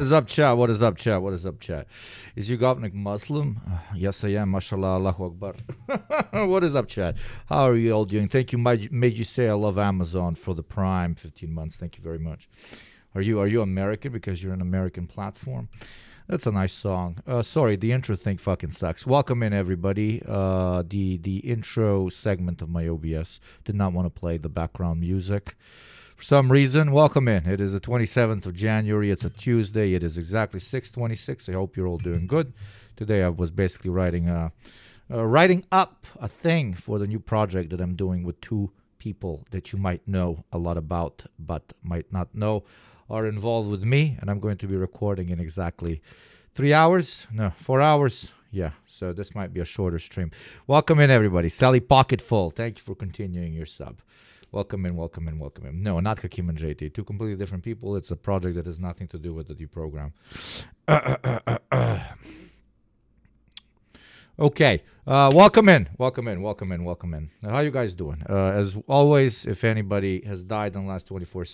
What is up, chat? What is up, chat? What is up, chat? Is you Gopnik Muslim? Yes, I am. MashaAllah, Allahu Akbar. What is up, chat? How are you all doing? Thank you. Made you say I love Amazon for the Prime 15 months. Thank you very much. Are you American because you're an American platform? That's a nice song. Sorry, the intro thing fucking sucks. Welcome in, everybody. The intro segment of my OBS did not want to play the background music. For some reason, welcome in. It is the 27th of January. It's a Tuesday. It is exactly 6:26. I hope you're all doing good. Today I was basically writing up a thing for the new project that I'm doing with two people that you might know a lot about but might not know are involved with me, and I'm going to be recording in exactly 3 hours. No, 4 hours. Yeah, so this might be a shorter stream. Welcome in, everybody. Sally Pocketful, thank you for continuing your sub. Welcome in, welcome in, welcome in. No, not Hakim and JT. Two completely different people. It's a project that has nothing to do with the new program. Okay, welcome in, welcome in, welcome in, welcome in. How you guys doing? As always, if anybody has died in the last 24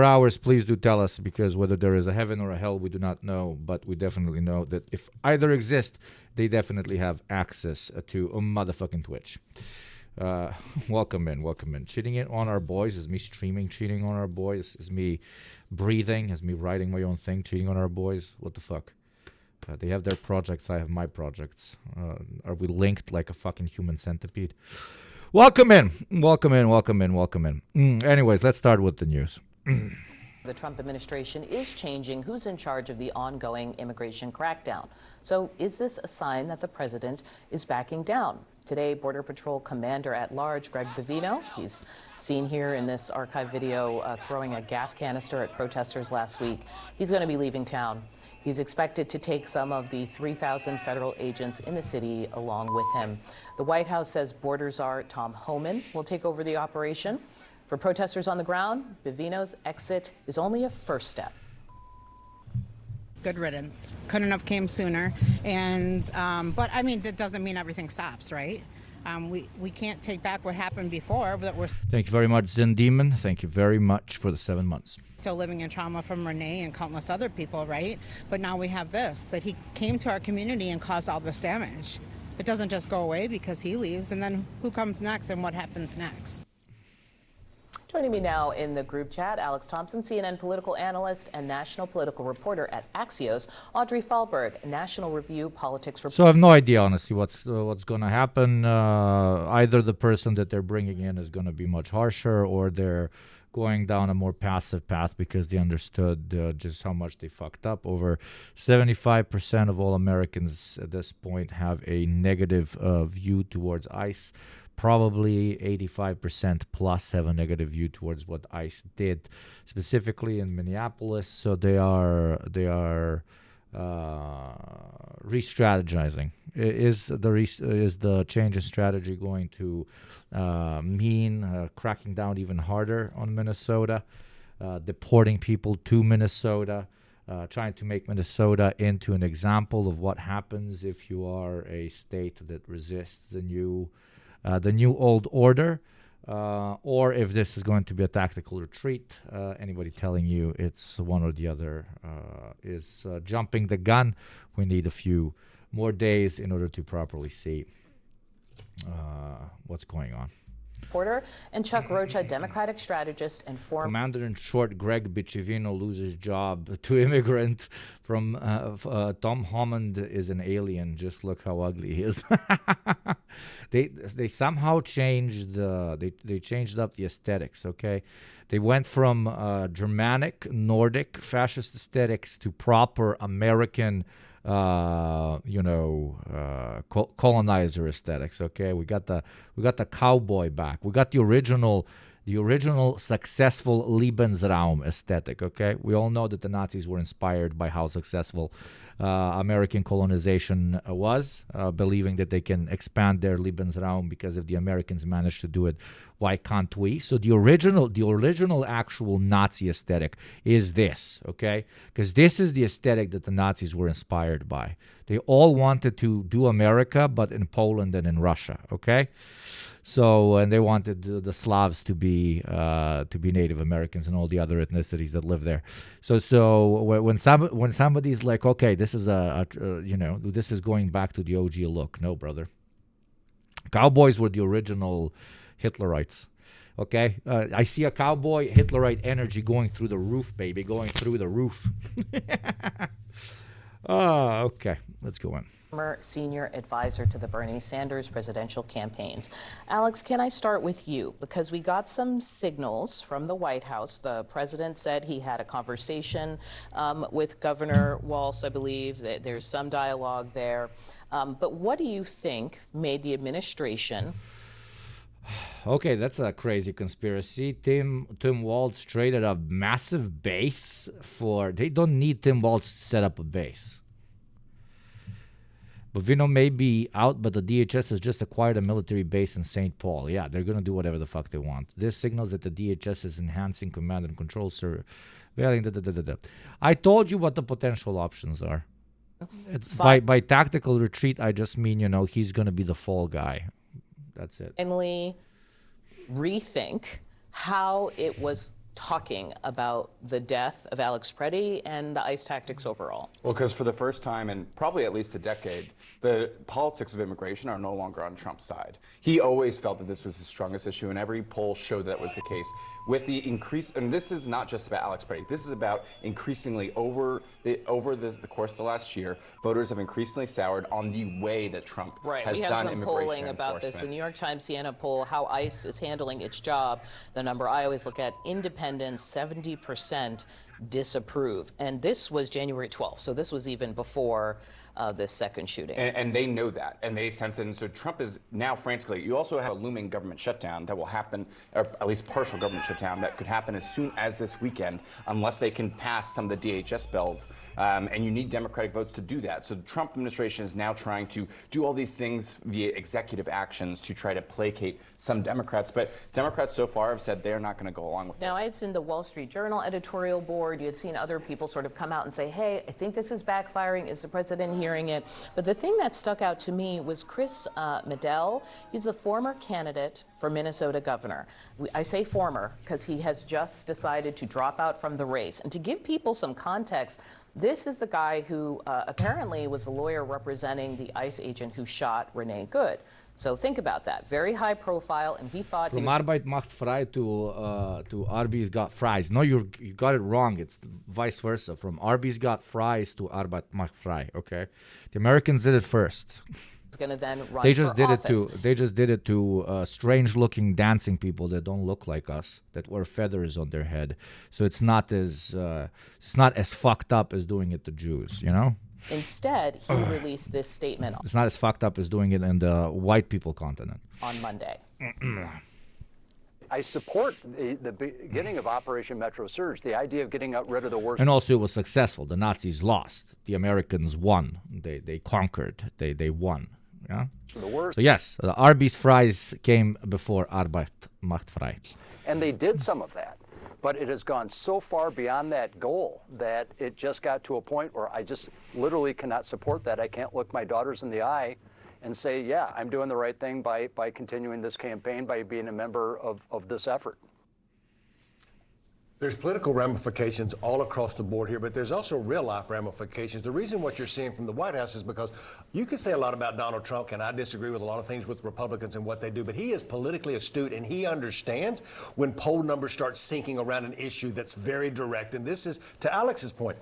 hours, please do tell us, because whether there is a heaven or a hell, we do not know, but we definitely know that if either exist, they definitely have access to a motherfucking Twitch. Welcome in, welcome in. Cheating it on our boys is me streaming, cheating on our boys is me breathing, is me writing my own thing, cheating on our boys. What the fuck? They have their projects, I have my projects. Are we linked like a fucking human centipede? Welcome in, welcome in, welcome in, welcome in. Anyways, let's start with the news. The Trump administration is changing who's in charge of the ongoing immigration crackdown. So is this a sign that the president is backing down? Today, Border Patrol Commander-at-Large Greg Bavino, he's seen here in this archive video throwing a gas canister at protesters last week. He's going to be leaving town. He's expected to take some of the 3,000 federal agents in the city along with him. The White House says border czar Tom Homan will take over the operation. For protesters on the ground, Bavino's exit is only a first step. Good riddance. Couldn't have came sooner. And but I mean, that doesn't mean everything stops, right? We can't take back what happened before, but we're Thank you very much, Zen Demon. Thank you very much for the 7 months. still living in trauma from Renee and countless other people, right? But now we have this, that he came to our community and caused all this damage. It doesn't just go away because he leaves, and then who comes next and what happens next? Joining me now in the group chat, Alex Thompson, CNN political analyst and national political reporter at Axios, Audrey Fahlberg, National Review politics reporter. So I have no idea, honestly, what's going to happen. Either the person that they're bringing in is going to be much harsher, or they're going down a more passive path because they understood just how much they fucked up. Over 75% of all Americans at this point have a negative view towards ICE. Probably 85% plus have a negative view towards what ICE did, specifically in Minneapolis. So they are re-strategizing. Is the change in strategy going to mean cracking down even harder on Minnesota, deporting people to Minnesota, trying to make Minnesota into an example of what happens if you are a state that resists the new old order, or if this is going to be a tactical retreat? Anybody telling you it's one or the other is jumping the gun. We need a few more days in order to properly see what's going on. Reporter, and Chuck Rocha, Democratic strategist and former Commander-in-Short Greg Bicevino loses job to immigrant from Tom Holland is an alien. Just look how ugly he is. They somehow changed they changed up the aesthetics. Okay, they went from Germanic, Nordic, fascist aesthetics to proper American colonizer aesthetics. Okay, we got the cowboy back. We got the original successful Lebensraum aesthetic. Okay, we all know that the Nazis were inspired by how successful American colonization was, believing that they can expand their Lebensraum, because if the Americans managed to do it, why can't we? So the original actual Nazi aesthetic is this, okay? Because this is the aesthetic that the Nazis were inspired by. They all wanted to do America, but in Poland and in Russia, okay? So, and they wanted the Slavs to be Native Americans and all the other ethnicities that live there. So when somebody's like, okay, this is this is going back to the OG look. No, brother. Cowboys were the original Hitlerites. Okay, I see a cowboy, Hitlerite energy going through the roof, baby, going through the roof. Okay, let's go in. Former senior advisor to the Bernie Sanders presidential campaigns. Alex, can I start with you? Because we got some signals from the White House. The president said he had a conversation with Governor Walz, I believe. That there's some dialogue there. But what do you think made the administration... Okay, that's a crazy conspiracy. Tim Walz traded a massive base for... They don't need Tim Walz to set up a base. Bovino may be out, but the DHS has just acquired a military base in St. Paul. Yeah, they're going to do whatever the fuck they want. This signals that the DHS is enhancing command and control surveilling. I told you what the potential options are. By tactical retreat, I just mean, he's going to be the fall guy. That's it. Finally, rethink how it was talking about the death of Alex Preddy and the ICE tactics overall. Well, because for the first time in probably at least a decade, the politics of immigration are no longer on Trump's side. He always felt that this was his strongest issue, and every poll showed that was the case. With the increase, and this is not just about Alex Preddy, this is about increasingly over the course of the last year, voters have increasingly soured on the way that Trump has done immigration enforcement. We have some polling about this. The New York Times Siena poll, how ICE is handling its job. The number I always look at, independents, 70% disapprove. And this was January 12th, so this was even before this second shooting. And they know that, and they sense it. And so Trump is now frantically, you also have a looming government shutdown that will happen, or at least partial government shutdown, that could happen as soon as this weekend, unless they can pass some of the DHS bills. And you need Democratic votes to do that. So the Trump administration is now trying to do all these things via executive actions to try to placate some Democrats. But Democrats so far have said they're not going to go along with it. Now, I had seen the Wall Street Journal editorial board. You had seen other people sort of come out and say, hey, I think this is backfiring. Is the president hearing it? But the thing that stuck out to me was Chris Medell. He's a former candidate for Minnesota governor. I say former because he has just decided to drop out from the race. And to give people some context, this is the guy who apparently was the lawyer representing the ICE agent who shot Renee Good. So think about that. Very high profile, and he thought From Arbeit macht frei to Arby's got fries. No, you got it wrong. It's vice versa. From Arby's got fries to Arbeit macht frei. Okay, the Americans did it first. Going to then run they just for did office. They just did it to strange-looking dancing people that don't look like us, that wear feathers on their head. So it's not as fucked up as doing it to Jews, Instead, he released this statement It's not as fucked up as doing it in the white people continent. on Monday. I support the beginning of Operation Metro Surge, the idea of getting rid of the worst. And also it was successful. The Nazis lost. The Americans won. They conquered. They won. Yeah. The worst. So yes, the Arby's fries came before Arbeit macht frei. And they did some of that. But it has gone so far beyond that goal that it just got to a point where I just literally cannot support that. I can't look my daughters in the eye and say, yeah, I'm doing the right thing by continuing this campaign, by being a member of this effort. There's political ramifications all across the board here, but there's also real-life ramifications. The reason what you're seeing from the White House is because you can say a lot about Donald Trump, and I disagree with a lot of things with Republicans and what they do, but he is politically astute, and he understands when poll numbers start sinking around an issue that's very direct. And this is, to Alex's point,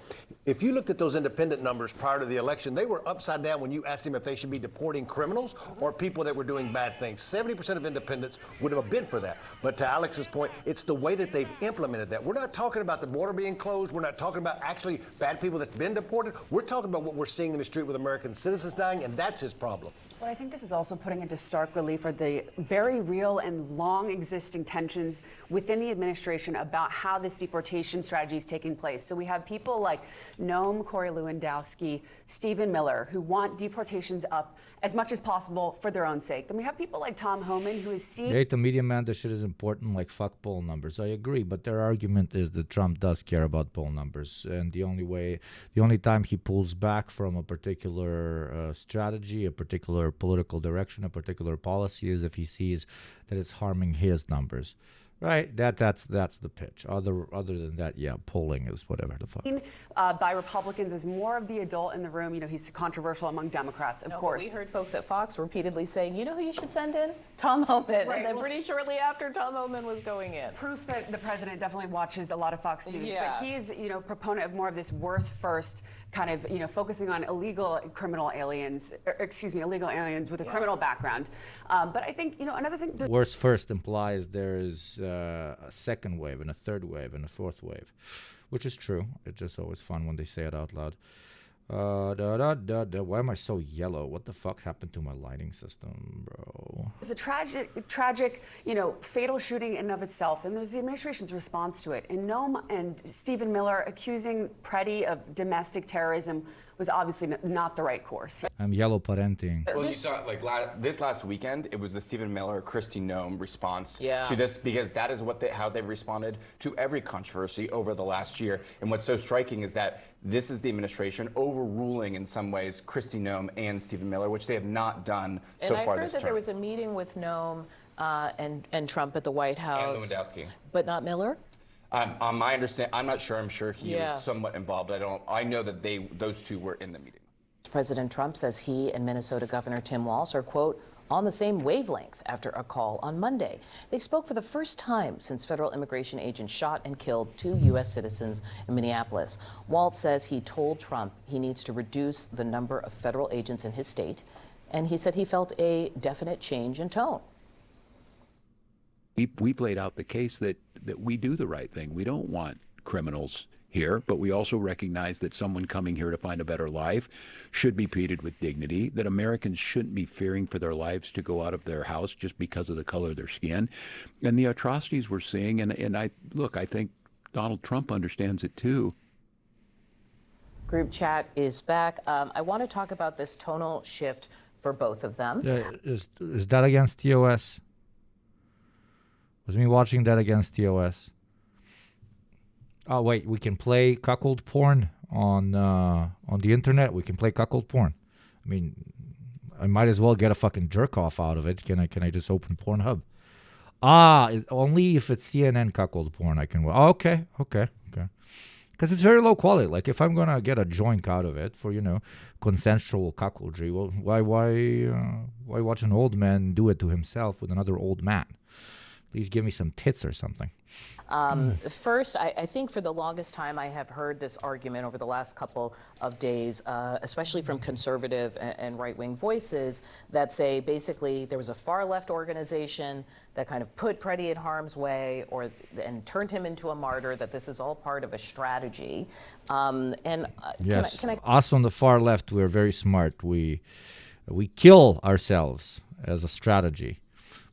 if you looked at those independent numbers prior to the election, they were upside down when you asked him if they should be deporting criminals or people that were doing bad things. 70% of independents would have been for that. But to Alex's point, it's the way that they've implemented that. We're not talking about the border being closed. We're not talking about actually bad people that's been deported. We're talking about what we're seeing in the street with American citizens dying, and that's his problem. But I think this is also putting into stark relief are the very real and long existing tensions within the administration about how this deportation strategy is taking place. So we have people like Noam, Corey Lewandowski, Stephen Miller, who want deportations up as much as possible for their own sake. Then we have people like Tom Homan, who is seeing... Hey, the media man, this shit is important, like fuck poll numbers. I agree, but their argument is that Trump does care about poll numbers, and the only time he pulls back from a particular strategy, a particular political direction, a particular policy is if he sees that it's harming his numbers. Right, that's the pitch. Other than that, yeah, polling is whatever the fuck. By Republicans as more of the adult in the room. You know, he's controversial among Democrats, of course. We heard folks at Fox repeatedly saying, you know who you should send in? Tom Homan. Right, And then well, pretty shortly after, Tom Homan was going in. Proof that the president definitely watches a lot of Fox News. Yeah. But he's, proponent of more of this worst first kind of, focusing on illegal aliens with a criminal background. But I think, another thing. Worse first implies there's a second wave and a third wave and a fourth wave, which is true. It's just always fun when they say it out loud. Why am I so yellow? What the fuck happened to my lighting system, bro? It's a tragic, fatal shooting in and of itself, and there's the administration's response to it. And Noam and Stephen Miller accusing Preddy of domestic terrorism was obviously not the right course. I'm yellow parenting. Well, you saw, this last weekend, it was the Stephen Miller, Kristi Noem response Yeah. to this, because that is how they've responded to every controversy over the last year. And what's so striking is that this is the administration overruling, in some ways, Kristi Noem and Stephen Miller, which they have not done so far this term. And I heard that there was a meeting with Noem and Trump at the White House. And Lewandowski. But not Miller? On my understanding, I'm not sure. I'm sure he Yeah. was somewhat involved. I know that those two were in the meeting. President Trump says he and Minnesota Governor Tim Walz are, quote, on the same wavelength after a call on Monday. They spoke for the first time since federal immigration agents shot and killed 2 U.S. citizens in Minneapolis. Walz says he told Trump he needs to reduce the number of federal agents in his state, and he said he felt a definite change in tone. We've laid out the case that we do the right thing. We don't want criminals here, but we also recognize that someone coming here to find a better life should be treated with dignity, that Americans shouldn't be fearing for their lives to go out of their house just because of the color of their skin. And the atrocities we're seeing, and I think Donald Trump understands it too. Group chat is back. I want to talk about this tonal shift for both of them. Is that against TOS? Was me watching that against TOS? Oh wait, we can play cuckold porn on the internet. We can play cuckold porn. I mean, I might as well get a fucking jerk off out of it. Can I just open Pornhub? Only if it's CNN cuckold porn I can. Oh, okay. Because it's very low quality. Like if I'm gonna get a joint out of it for consensual cuckoldry, well, why watch an old man do it to himself with another old man? Please give me some tits or something. First, I think for the longest time I have heard this argument over the last couple of days, especially from conservative and right-wing voices that say basically there was a far-left organization that kind of put Preddy in harm's way and turned him into a martyr, that this is all part of a strategy. Yes, can I us on the far left, we're very smart. We kill ourselves as a strategy.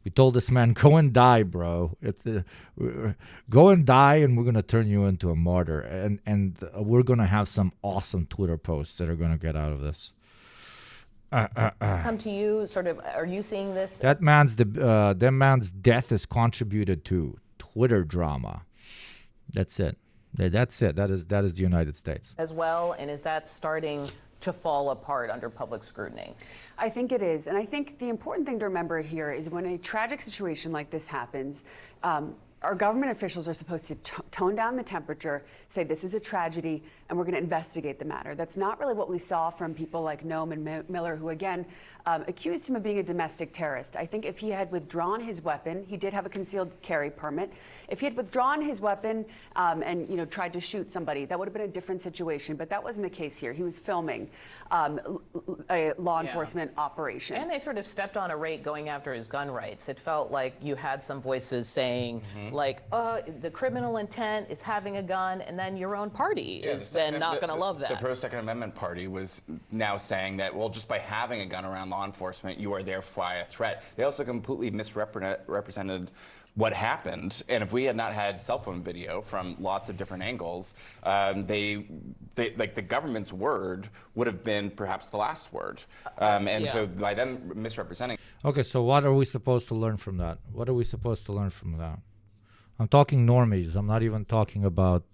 We told this man, go and die, bro. Go and die, and we're going to turn you into a martyr. And we're going to have some awesome Twitter posts that are going to get out of this. come to you, sort of, are you seeing this? That man's death is contributed to Twitter drama. That's it. That's it. That is the United States. As well, and is that starting to fall apart under public scrutiny? I think it is. And I think the important thing to remember here is when a tragic situation like this happens, our government officials are supposed to tone down the temperature, say this is a tragedy, and we're going to investigate the matter. That's not really what we saw from people like Noam and Miller, who again accused him of being a domestic terrorist. I think if he had withdrawn his weapon, he did have a concealed carry permit. If he had withdrawn his weapon and tried to shoot somebody, that would have been a different situation. But that wasn't the case here. He was filming a law enforcement operation. And they sort of stepped on a rake going after his gun rights. It felt like you had some voices saying, the criminal intent is having a gun, and then your own party is then not going to love that. The pro-Second Amendment party was now saying that, well, just by having a gun around law enforcement, you are thereby a threat. They also completely misrepresented what happened. And if we had not had cell phone video from lots of different angles, they like the government's word would have been perhaps the last word. So by them misrepresenting. Okay, so what are we supposed to learn from that? What are we supposed to learn from that? I'm talking normies. I'm not even talking about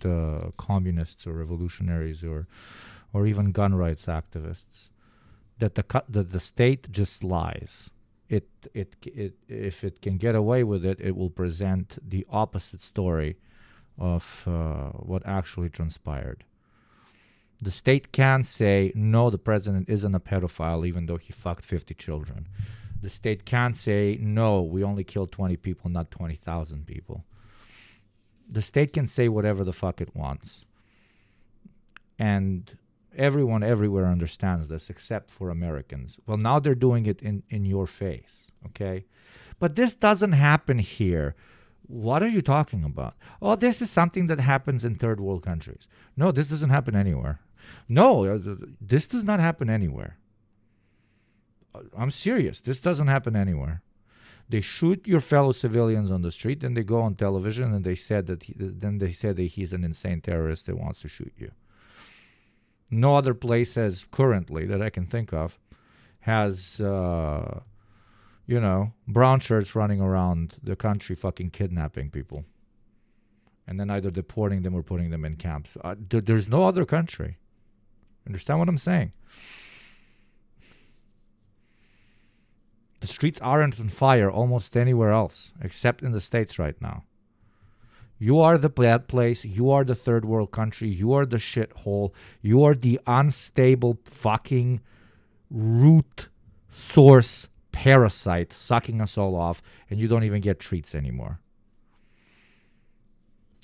communists or revolutionaries or even gun rights activists. That the state just lies. If it can get away with it, it will present the opposite story of what actually transpired. The state can say, no, the president isn't a pedophile, even though he fucked 50 children. The state can say, no, we only killed 20 people, not 20,000 people. The state can say whatever the fuck it wants. And everyone everywhere understands this, except for Americans. Well, now they're doing it in your face, okay? But this doesn't happen here. What are you talking about? Oh, this is something that happens in third world countries. No, this doesn't happen anywhere. No, this does not happen anywhere. I'm serious. This doesn't happen anywhere. They shoot your fellow civilians on the street, and they go on television, and they said that he's an insane terrorist that wants to shoot you. No other place has currently that I can think of has, brown shirts running around the country fucking kidnapping people. And then either deporting them or putting them in camps. There's no other country. Understand what I'm saying? The streets aren't on fire almost anywhere else except in the States right now. You are the bad place. You are the third world country. You are the shithole. You are the unstable fucking root source parasite sucking us all off, and you don't even get treats anymore.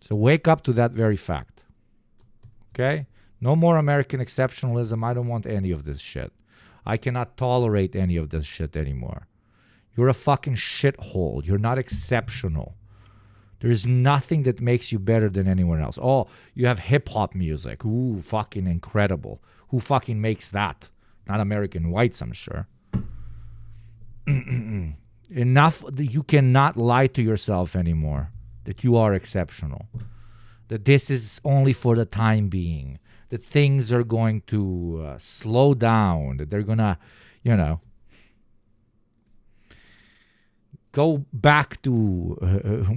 So wake up to that very fact. Okay? No more American exceptionalism. I don't want any of this shit. I cannot tolerate any of this shit anymore. You're a fucking shithole. You're not exceptional. There's nothing that makes you better than anyone else. Oh, you have hip-hop music. Ooh, fucking incredible. Who fucking makes that? Not American whites, I'm sure. Enough. You cannot lie to yourself anymore that you are exceptional. That this is only for the time being. That things are going to slow down. That they're going to, go back to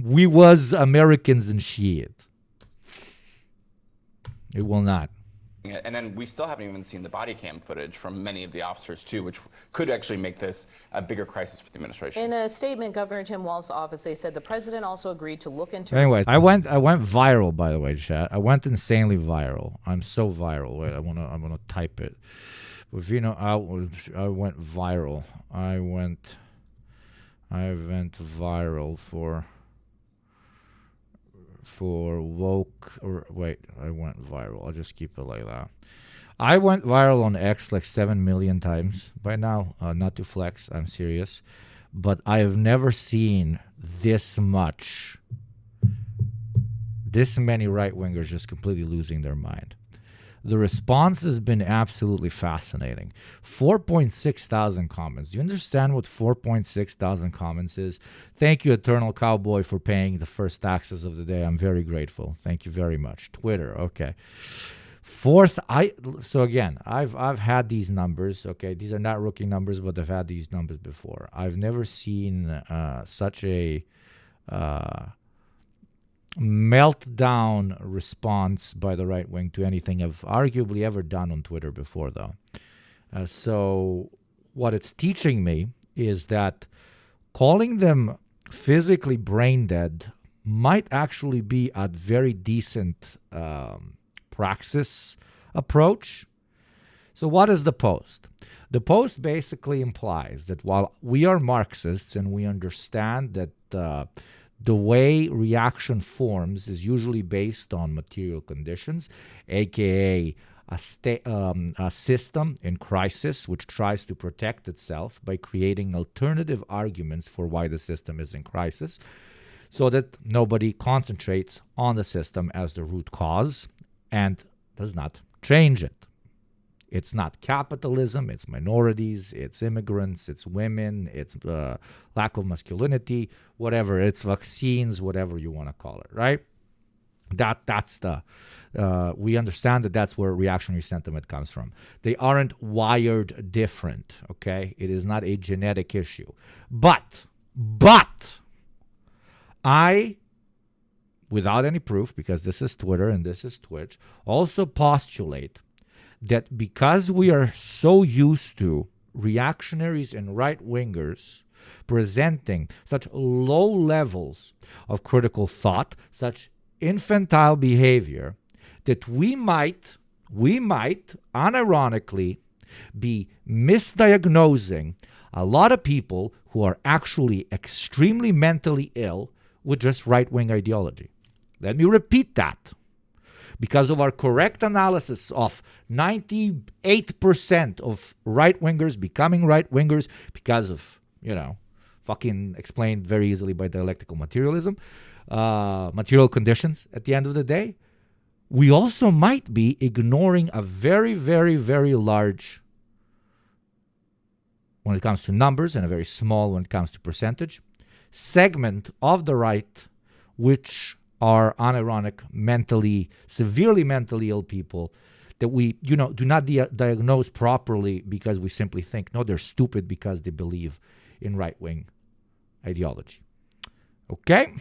we was Americans and shit. It will not. And then we still haven't even seen the body cam footage from many of the officers, too, which could actually make this a bigger crisis for the administration. In a statement, Governor Tim Walz's office, they said the president also agreed to look into... Anyways, I went viral, by the way, chat. I went insanely viral. I'm so viral. Wait, I'm gonna type it. But I went viral. I went viral for woke, or wait, I went viral. I'll just keep it like that. I went viral on X like 7 million times by now. Not to flex, I'm serious. But I have never seen this many right-wingers just completely losing their mind. The response has been absolutely fascinating. 4.6 thousand comments. Do you understand what 4.6 thousand comments is? Thank you, Eternal Cowboy, for paying the first taxes of the day. I'm very grateful. Thank you very much. Twitter, okay. So again, I've had these numbers, okay. These are not rookie numbers, but I've had these numbers before. I've never seen such a meltdown response by the right wing to anything I've arguably ever done on Twitter before, though. So what it's teaching me is that calling them physically brain dead might actually be a very decent praxis approach. So what is the post? The post basically implies that while we are Marxists and we understand that the way reaction forms is usually based on material conditions, aka a system in crisis which tries to protect itself by creating alternative arguments for why the system is in crisis, so that nobody concentrates on the system as the root cause and does not change it. It's not capitalism, it's minorities, it's immigrants, it's women, it's lack of masculinity, whatever. It's vaccines, whatever you want to call it, right? That's the we understand that that's where reactionary sentiment comes from. They aren't wired different, okay? It is not a genetic issue. But I, without any proof, because this is Twitter and this is Twitch, also postulate that because we are so used to reactionaries and right-wingers presenting such low levels of critical thought, such infantile behavior, that we might unironically be misdiagnosing a lot of people who are actually extremely mentally ill with just right-wing ideology. Let me repeat that. Because of our correct analysis of 98% of right-wingers becoming right-wingers because of, fucking explained very easily by dialectical materialism, material conditions at the end of the day, we also might be ignoring a very, very, very large, when it comes to numbers, and a very small when it comes to percentage, segment of the right, which are unironic, severely mentally ill people that we, do not diagnose properly because we simply think, no, they're stupid because they believe in right-wing ideology. Okay?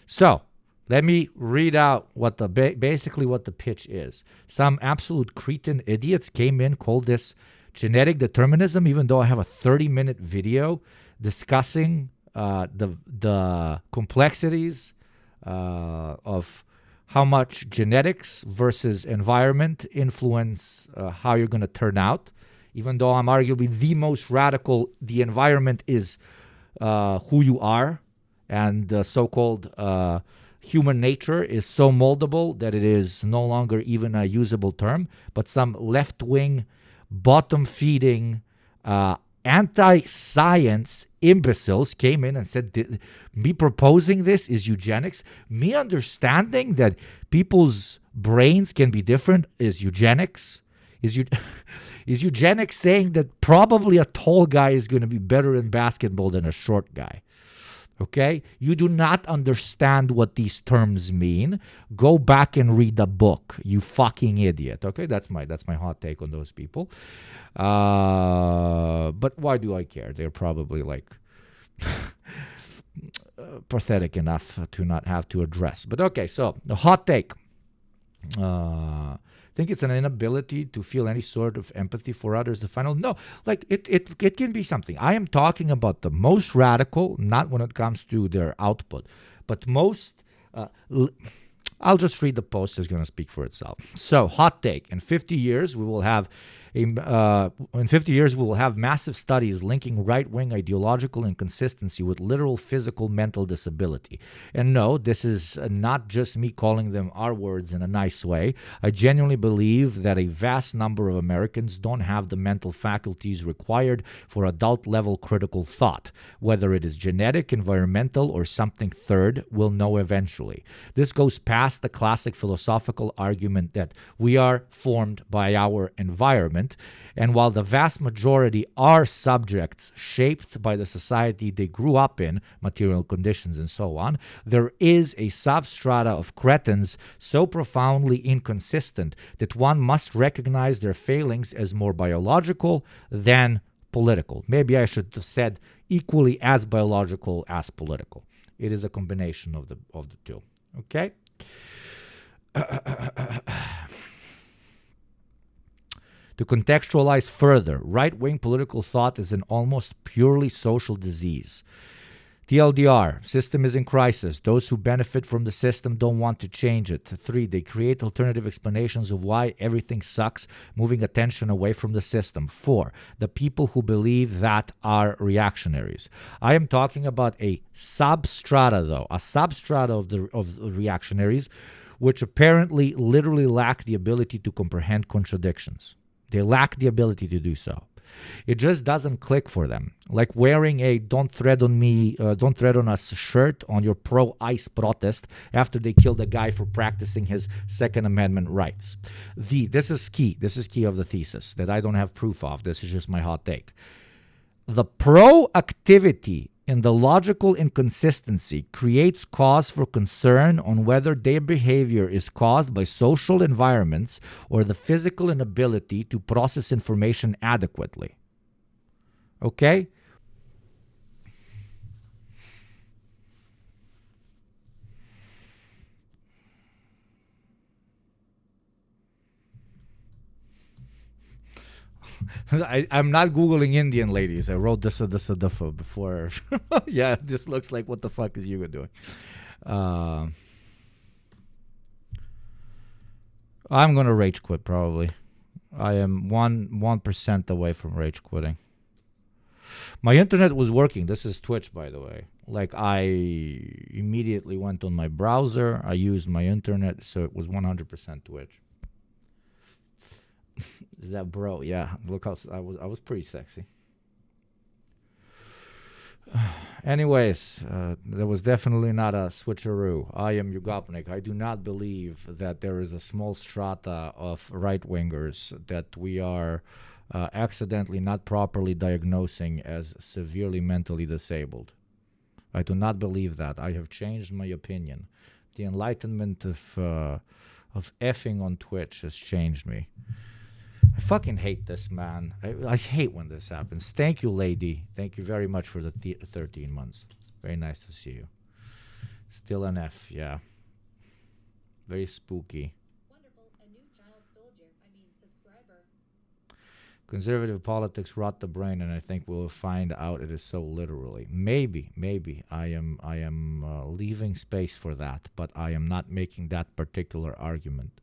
So, let me read out what basically what the pitch is. Some absolute cretin idiots came in, called this genetic determinism, even though I have a 30-minute video discussing the complexities of how much genetics versus environment influence how you're going to turn out. Even though I'm arguably the most radical, the environment is who you are, and the so-called human nature is so moldable that it is no longer even a usable term. But some left-wing, bottom-feeding, anti-science imbeciles came in and said, me proposing this is eugenics. Me understanding that people's brains can be different is eugenics. Is eugenics saying that probably a tall guy is going to be better in basketball than a short guy? Okay? You do not understand what these terms mean. Go back and read the book, you fucking idiot. Okay? That's my hot take on those people. But why do I care? They're probably pathetic enough to not have to address. But okay, so the hot take. I think it's an inability to feel any sort of empathy for others. No, it can be something. I am talking about the most radical, not when it comes to their output, but most. I'll just read the post. It's going to speak for itself. So, hot take: in 50 years, we will have massive studies linking right-wing ideological inconsistency with literal physical mental disability. And no, this is not just me calling them R words in a nice way. I genuinely believe that a vast number of Americans don't have the mental faculties required for adult-level critical thought. Whether it is genetic, environmental, or something third, we'll know eventually. This goes past the classic philosophical argument that we are formed by our environment. And while the vast majority are subjects shaped by the society they grew up in, material conditions and so on, there is a substrata of cretins so profoundly inconsistent that one must recognize their failings as more biological than political. Maybe I should have said equally as biological as political. It is a combination of the two. Okay? To contextualize further, right-wing political thought is an almost purely social disease. TLDR, system is in crisis. Those who benefit from the system don't want to change it. 3, they create alternative explanations of why everything sucks, moving attention away from the system. 4, the people who believe that are reactionaries. I am talking about a substrata, though, a substrata of the reactionaries, which apparently literally lack the ability to comprehend contradictions. They lack the ability to do so. It just doesn't click for them. Like wearing a "Don't Tread on Me, Don't Tread on Us" shirt on your pro-ICE protest after they killed a guy for practicing his Second Amendment rights. This is key. This is key of the thesis that I don't have proof of. This is just my hot take. The proactivity in the logical inconsistency creates cause for concern on whether their behavior is caused by social environments or the physical inability to process information adequately. Okay? I'm not Googling Indian ladies. I wrote this before. Yeah, this looks like what the fuck is Yugo doing? I'm going to rage quit probably. I am 1% away from rage quitting. My internet was working. This is Twitch, by the way. Like, I immediately went on my browser. I used my internet, so it was 100% Twitch. Is that bro? Yeah, look how I was pretty sexy. Anyways, there was definitely not a switcheroo. I am Yugopnik. I do not believe that there is a small strata of right-wingers that we are accidentally not properly diagnosing as severely mentally disabled. I do not believe that. I have changed my opinion. The enlightenment of effing on Twitch has changed me. I fucking hate this, man. I hate when this happens. Thank you, lady. Thank you very much for the 13 months. Very nice to see you. Still an F, yeah. Very spooky. Wonderful. A new child soldier. Subscriber. Conservative politics rot the brain, and I think we'll find out it is so literally. Maybe. I am leaving space for that, but I am not making that particular argument.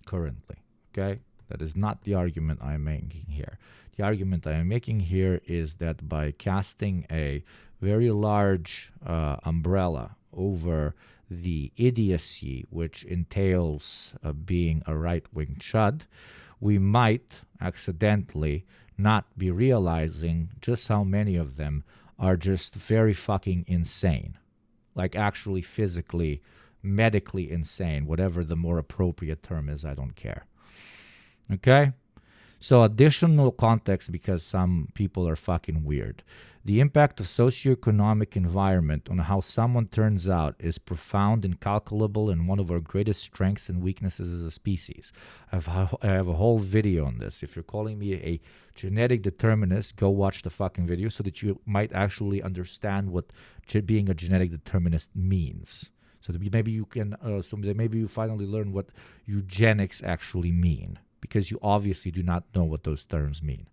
Currently, okay? That is not the argument I am making here. The argument I am making here is that by casting a very large umbrella over the idiocy which entails being a right-wing chud, we might accidentally not be realizing just how many of them are just very fucking insane. Like actually physically, medically insane, whatever the more appropriate term is, I don't care. Okay? So additional context because some people are fucking weird. The impact of socioeconomic environment on how someone turns out is profound, incalculable, and one of our greatest strengths and weaknesses as a species. I have a whole video on this. If you're calling me a genetic determinist, go watch the fucking video so that you might actually understand what being a genetic determinist means. So that maybe you can, maybe you finally learn what eugenics actually mean, because you obviously do not know what those terms mean.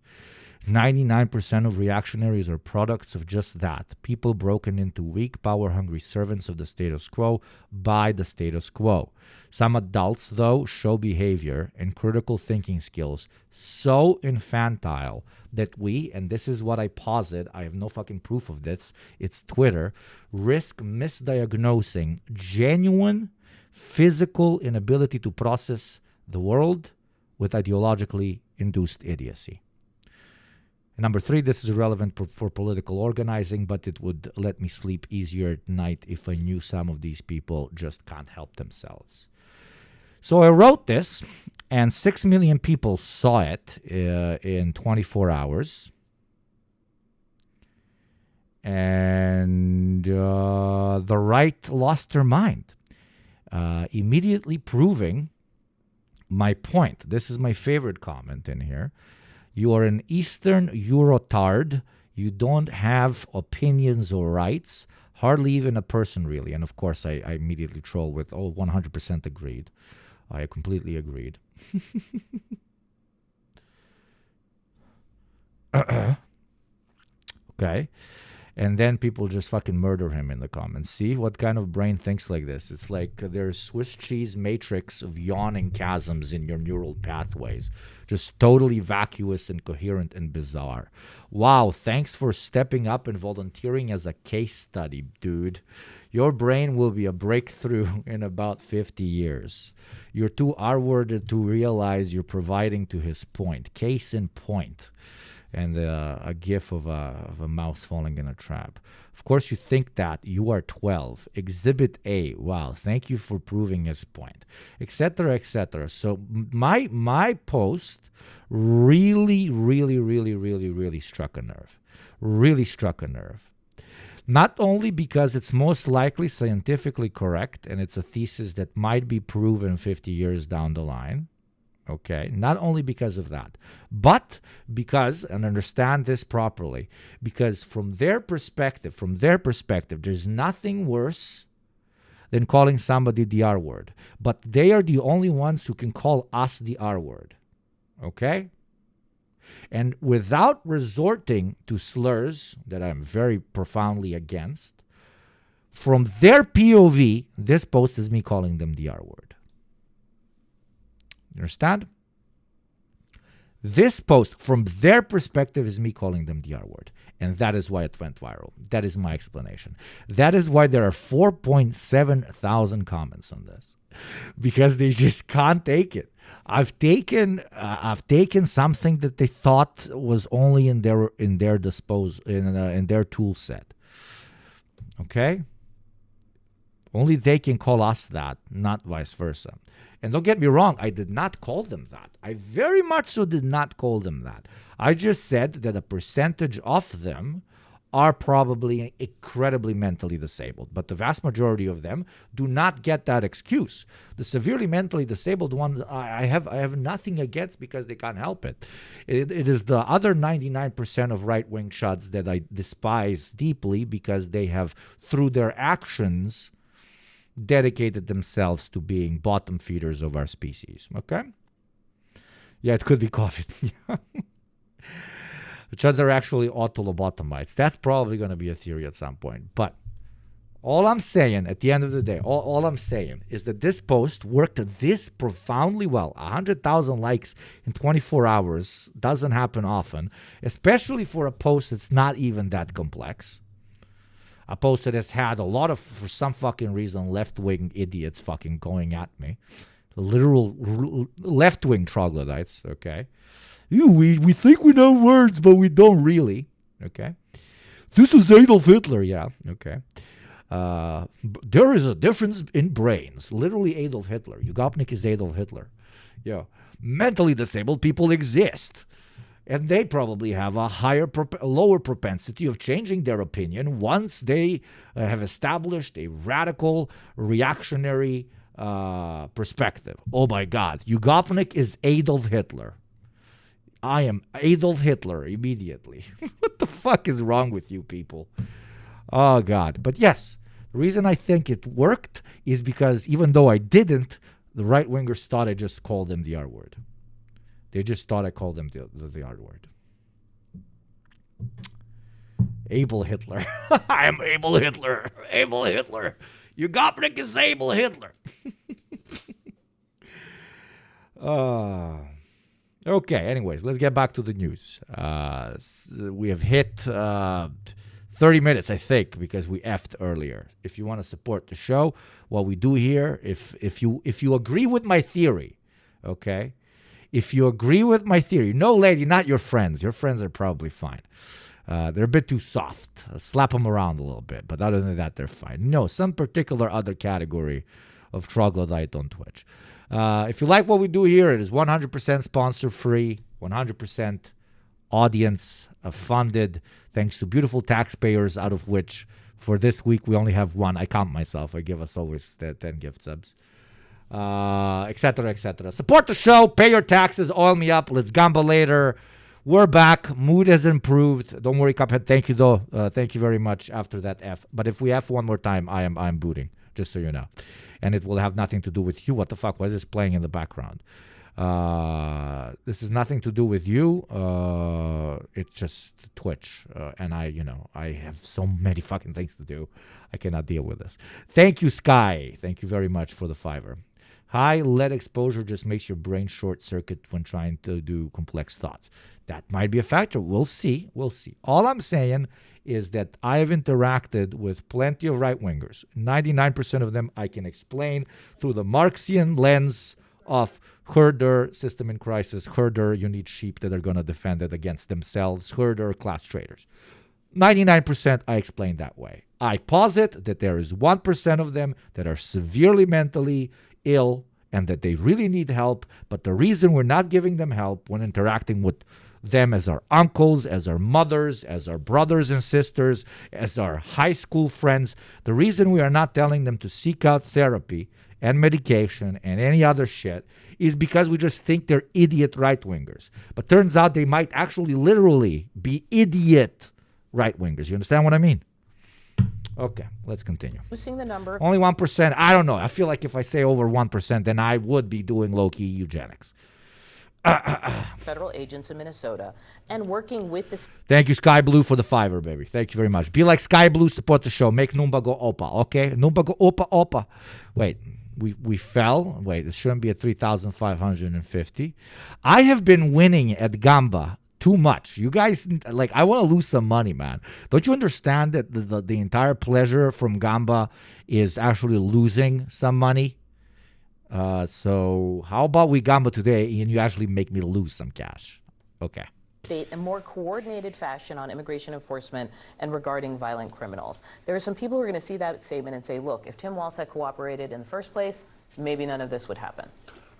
99% of reactionaries are products of just that. People broken into weak, power-hungry servants of the status quo by the status quo. Some adults, though, show behavior and critical thinking skills so infantile that we, and this is what I posit, I have no fucking proof of this, it's Twitter, risk misdiagnosing genuine physical inability to process the world with ideologically induced idiocy. Number 3, this is relevant for political organizing, but it would let me sleep easier at night if I knew some of these people just can't help themselves. So I wrote this, and 6 million people saw it in 24 hours. And the right lost their mind, immediately proving my point. This is my favorite comment in here. You are an Eastern Eurotard. You don't have opinions or rights. Hardly even a person, really. And, of course, I immediately troll with, 100% agreed. I completely agreed. Okay. And then people just fucking murder him in the comments. See what kind of brain thinks like this? It's like there's Swiss cheese matrix of yawning chasms in your neural pathways. Just totally vacuous, incoherent, and bizarre. Wow, thanks for stepping up and volunteering as a case study, dude. Your brain will be a breakthrough in about 50 years. You're too R-worded to realize you're providing to his point. Case in point. And a gif of a mouse falling in a trap. Of course, you think that. You are 12. Exhibit A. Wow, thank you for proving his point. Etc., etc. So my post really, really, really, really, really struck a nerve. Really struck a nerve. Not only because it's most likely scientifically correct, and it's a thesis that might be proven 50 years down the line. Okay, not only because of that, but because, and understand this properly, because from their perspective, there's nothing worse than calling somebody the R word. But they are the only ones who can call us the R word. Okay? And without resorting to slurs that I'm very profoundly against, from their POV, this post is me calling them the R word. You understand? This post, from their perspective, is me calling them the R word. And that is why it went viral. That is my explanation. That is why there are 4.7 thousand comments on this. Because they just can't take it. I've taken something that they thought was only in their tool set. Okay? Only they can call us that, not vice versa. And don't get me wrong, I did not call them that. I very much so did not call them that. I just said that a percentage of them are probably incredibly mentally disabled. But the vast majority of them do not get that excuse. The severely mentally disabled ones, I have nothing against because they can't help it. It is the other 99% of right-wing chuds that I despise deeply because they have, through their actions, dedicated themselves to being bottom feeders of our species. Okay? Yeah, it could be COVID. The chuds are actually autolobotomites. That's probably going to be a theory at some point. But all I'm saying at the end of the day, all I'm saying is that this post worked this profoundly well. 100,000 likes in 24 hours doesn't happen often, especially for a post that's not even that complex. A post that has had a lot of, for some fucking reason, left-wing idiots fucking going at me. Literal left-wing troglodytes, okay? We think we know words, but we don't really, okay? This is Adolf Hitler, yeah, okay. There is a difference in brains. Literally Adolf Hitler. Yugopnik is Adolf Hitler. Yeah. Mentally disabled people exist. And they probably have a lower propensity of changing their opinion once they have established a radical, reactionary perspective. Oh my God, Yugopnik is Adolf Hitler. I am Adolf Hitler immediately. What the fuck is wrong with you people? Oh God. But yes, the reason I think it worked is because even though I didn't, the right-wingers thought I just called them the R word. They just thought I called them the R word. Abel Hitler. I am Abel Hitler. Abel Hitler. Yugopnik is Abel Hitler. Okay, anyways, let's get back to the news. We have hit 30 minutes, I think, because we effed earlier. If you want to support the show, what we do here, if you agree with my theory, okay? If you agree with my theory, no, lady, not your friends. Your friends are probably fine. They're a bit too soft. Slap them around a little bit. But other than that, they're fine. No, some particular other category of troglodyte on Twitch. If you like what we do here, it is 100% sponsor-free, 100% audience-funded, thanks to beautiful taxpayers, out of which, for this week, we only have one. I count myself. I give us always 10 gift subs. Etc., etc. Support the show, pay your taxes, oil me up. Let's gamba later. We're back. Mood has improved. Don't worry, Cuphead. Thank you, though. Thank you very much after that F. But if we F one more time, I'm booting, just so you know. And it will have nothing to do with you. What the fuck? Why is this playing in the background? This is nothing to do with you. It's just Twitch. And I have so many fucking things to do. I cannot deal with this. Thank you, Sky. Thank you very much for the $5. High lead exposure just makes your brain short circuit when trying to do complex thoughts. That might be a factor. We'll see. All I'm saying is that I have interacted with plenty of right-wingers. 99% of them I can explain through the Marxian lens of herder, system in crisis, herder, you need sheep that are going to defend it against themselves, herder, class traders. 99% I explain that way. I posit that there is 1% of them that are severely mentally ill and that they really need help, but the reason we're not giving them help when interacting with them as our uncles, as our mothers, as our brothers and sisters, as our high school friends, the reason we are not telling them to seek out therapy and medication and any other shit is because we just think they're idiot right-wingers. But turns out they might actually literally be idiot right-wingers. You understand what I mean? Okay, let's continue. Reducing the number. Only 1%. I don't know. I feel like if I say over 1%, then I would be doing low-key eugenics. Federal agents in Minnesota and working with the. Thank you, Sky Blue, for the $5, baby. Thank you very much. Be like Sky Blue, support the show. Make Numba go opa, okay? Numba go opa. Wait, we fell. Wait, it shouldn't be at 3,550. I have been winning at Gamba too much. You guys, I want to lose some money, man. Don't you understand that the entire pleasure from Gamba is actually losing some money? So how about we Gamba today and you actually make me lose some cash? Okay. State in more coordinated fashion on immigration enforcement and regarding violent criminals. There are some people who are going to see that statement and say, look, if Tim Walz had cooperated in the first place, maybe none of this would happen.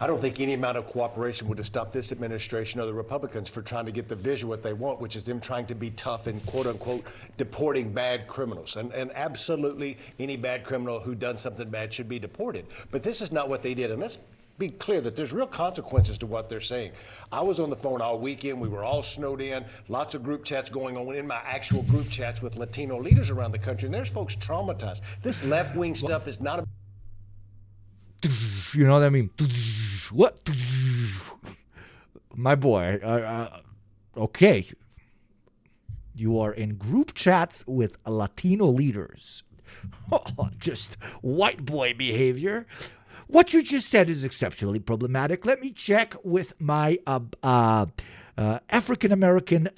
I don't think any amount of cooperation would have stopped this administration or the Republicans for trying to get the visual what they want, which is them trying to be tough and quote-unquote deporting bad criminals. And absolutely any bad criminal who done something bad should be deported. But this is not what they did. And let's be clear that there's real consequences to what they're saying. I was on the phone all weekend. We were all snowed in. Lots of group chats going on in my actual group chats with Latino leaders around the country. And there's folks traumatized. This left-wing stuff is not a... You know what I mean? What? My boy, okay. You are in group chats with Latino leaders. Just white boy behavior. What you just said is exceptionally problematic. Let me check with my African-American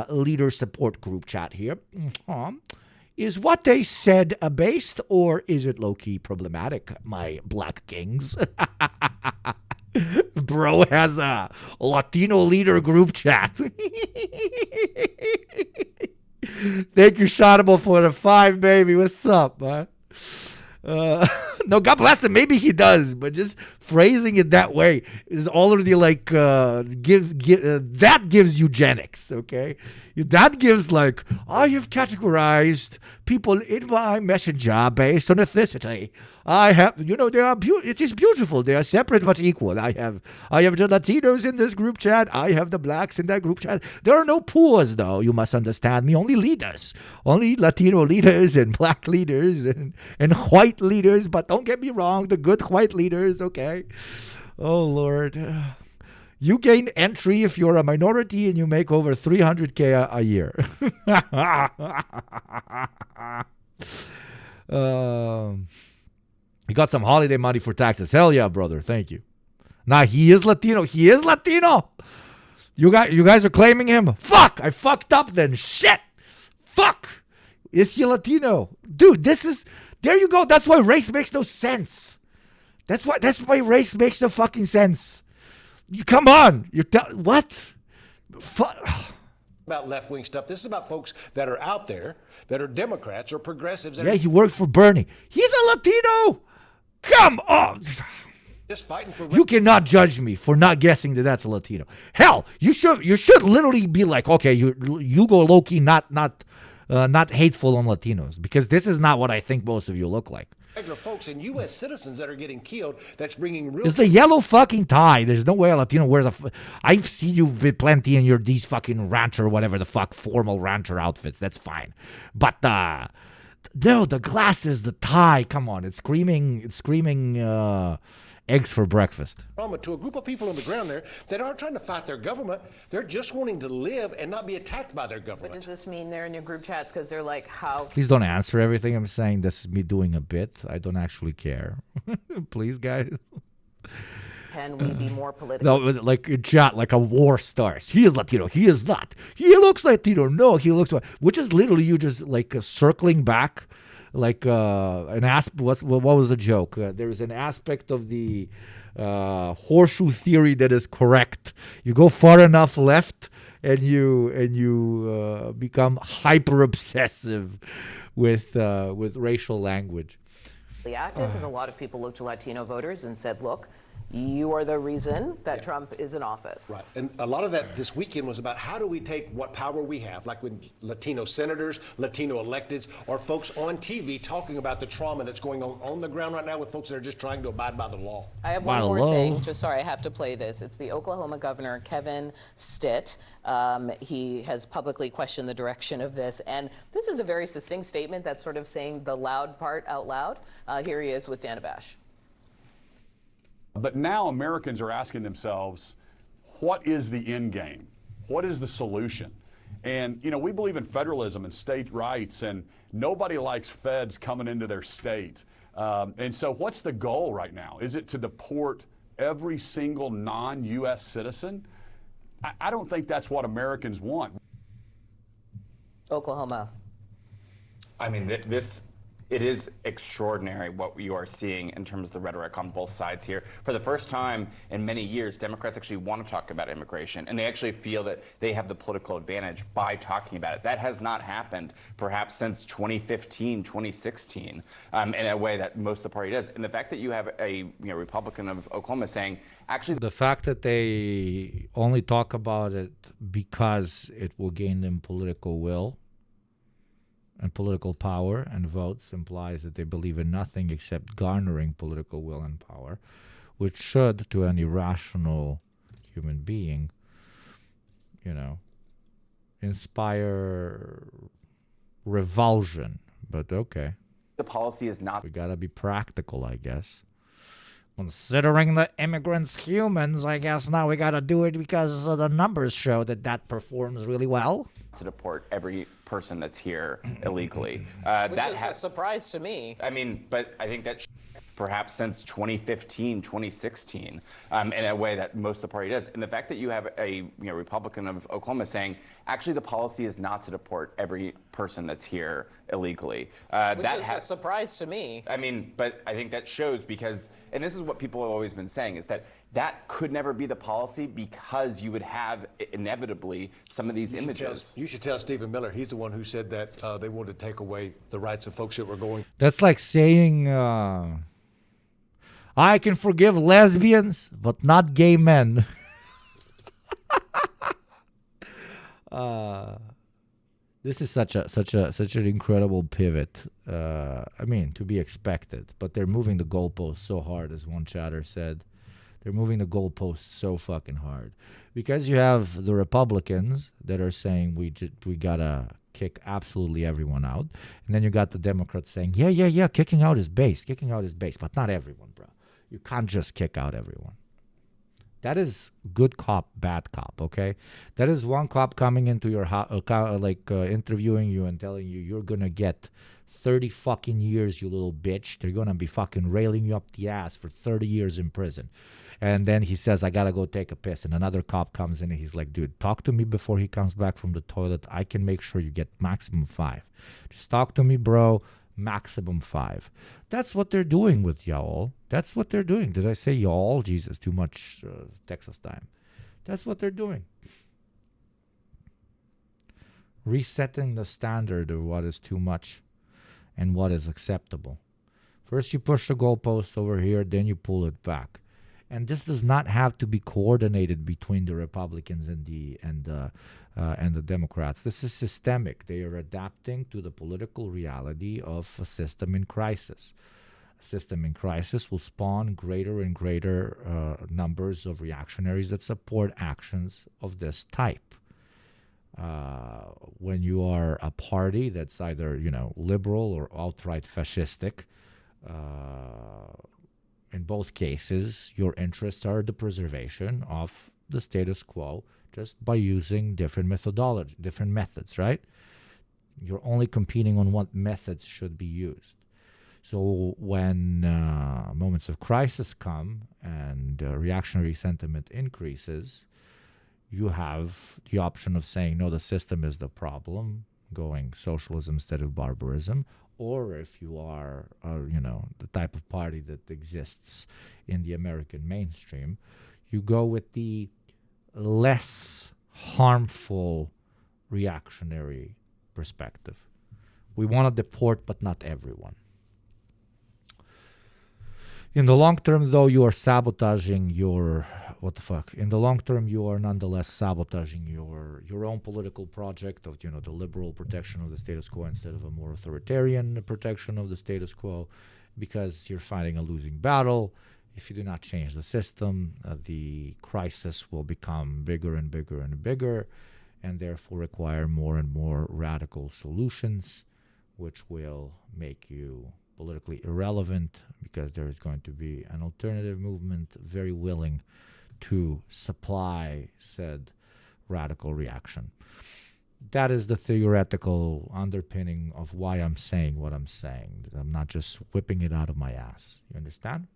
leader support group chat here. Is what they said based, or is it low-key problematic, my black kings? Bro has a Latino leader group chat. Thank you, Shotable, for the $5, baby. What's up, man? No, God bless him. Maybe he does, but just phrasing it that way is already that gives eugenics, okay? That gives I have categorized people in my messenger based on ethnicity. I have, they are it is beautiful. They are separate but equal. I have the Latinos in this group chat. I have the blacks in that group chat. There are no poors, though. You must understand me. Only leaders, only Latino leaders and black leaders and white leaders. But don't get me wrong, the good white leaders. Okay. Oh Lord. You gain entry if you're a minority and you make over $300K a year. You got some holiday money for taxes. Hell yeah, brother. Thank you. Nah, he is Latino. He is Latino. You guys are claiming him. Fuck. I fucked up then. Shit. Fuck. Is he Latino? Dude, there you go. That's why race makes no sense. That's why race makes no fucking sense. Come on. What? About left-wing stuff. This is about folks that are out there that are Democrats or progressives. Yeah, he worked for Bernie. He's a Latino. Come on. Just fighting for. You cannot judge me for not guessing that that's a Latino. Hell, you should literally be like, okay, you go low-key, not hateful on Latinos, because this is not what I think most of you look like. Regular folks and U.S. citizens that are getting killed. That's bringing real. It's the yellow fucking tie. There's no way a Latino wears I've seen you plenty in these fucking rancher, whatever the fuck, formal rancher outfits. That's fine, but no, the glasses, the tie. Come on, it's screaming eggs for breakfast. trauma to a group of people on the ground there that aren't trying to fight their government. They're just wanting to live and not be attacked by their But government. does this mean they're in your group chats because they're like, how Please don't answer everything I'm saying. This is me doing a bit. I don't actually care. Please, guys. can we be more political? No, like in chat, like a war starts. He is Latino. He is not. He looks Latino. No, he looks. Which is literally you just like circling back, like an aspect. What was the joke? There's an aspect of the horseshoe theory that is correct. You go far enough left, and you become hyper obsessive with racial language. Active because a lot of people looked to Latino voters and said, look, you are the reason that Trump is in office. Right. And a lot of that this weekend was about how do we take what power we have, like when Latino senators, Latino electeds, or folks on TV talking about the trauma that's going on the ground right now with folks that are just trying to abide by the law. I have one more thing. Just sorry, I have to play this. It's the Oklahoma governor, Kevin Stitt. He has publicly questioned the direction of this. And this is a very succinct statement that's sort of saying the loud part out loud. Here he is with Dan Abash. But now Americans are asking themselves, what is the end game? What is the solution? And, you know, we believe in federalism and state rights, and nobody likes feds coming into their state. And so what's the goal right now? Is it to deport every single non-U.S. citizen? I don't think that's what Americans want. Oklahoma. I mean, it is extraordinary what you are seeing in terms of the rhetoric on both sides here. For the first time in many years, Democrats actually want to talk about immigration, and they actually feel that they have the political advantage by talking about it. That has not happened perhaps since 2015, 2016, in a way that most of the party does. And the fact that you have a Republican of Oklahoma saying, actually, The fact that they only talk about it because it will gain them political will and political power and votes implies that they believe in nothing except garnering political will and power, which should, to any rational human being, inspire revulsion. But okay, the policy is not. we gotta be practical, I guess. Considering the immigrants humans, I guess now we gotta do it because the numbers show that performs really well. To deport every person that's here illegally. Which is a surprise to me. I mean, but I think that perhaps since 2015, 2016, in a way that most of the party does. And the fact that you have a Republican of Oklahoma saying, actually, the policy is not to deport every person that's here illegally. Which is a surprise to me. I mean, but I think that shows because, and this is what people have always been saying, is that could never be the policy because you would have inevitably some of these images. You should tell Stephen Miller. He's the one who said that they wanted to take away the rights of folks that were going. That's like saying, I can forgive lesbians, but not gay men. This is such an incredible pivot. I mean, to be expected, but they're moving the goalposts so hard, as one chatter said. They're moving the goalposts so fucking hard because you have the Republicans that are saying we gotta kick absolutely everyone out, and then you got the Democrats saying yeah, kicking out is base, but not everyone, bro. You can't just kick out everyone. That is good cop, bad cop, okay? That is one cop coming into your house, interviewing you and telling you you're going to get 30 fucking years, you little bitch. They're going to be fucking railing you up the ass for 30 years in prison. And then he says, I got to go take a piss. And another cop comes in and he's like, dude, talk to me before he comes back from the toilet. I can make sure you get maximum 5. Just talk to me, bro. Maximum 5. That's what they're doing with y'all. That's what they're doing. Did I say y'all? Jesus, too much Texas time. That's what they're doing. Resetting the standard of what is too much and what is acceptable. First you push the goalpost over here, then you pull it back. And this does not have to be coordinated between the Republicans and the Democrats. This is systemic. They are adapting to the political reality of a system in crisis. A system in crisis will spawn greater and greater numbers of reactionaries that support actions of this type. When you are a party that's either liberal or outright fascistic, in both cases, your interests are the preservation of the status quo just by using different methodology, different methods, right? You're only competing on what methods should be used. So when moments of crisis come and reactionary sentiment increases, you have the option of saying, no, the system is the problem, going socialism instead of barbarism. Or if you are, the type of party that exists in the American mainstream, you go with the less harmful reactionary perspective. We want to deport, but not everyone. In the long term, though, you are sabotaging your... What the fuck? In the long term, you are nonetheless sabotaging your own political project of, the liberal protection of the status quo instead of a more authoritarian protection of the status quo, because you're fighting a losing battle. If you do not change the system, the crisis will become bigger and bigger and bigger, and therefore require more and more radical solutions, which will make you politically irrelevant, because there is going to be an alternative movement very willing to supply said radical reaction. That is the theoretical underpinning of why I'm saying what I'm saying. I'm not just whipping it out of my ass. You understand?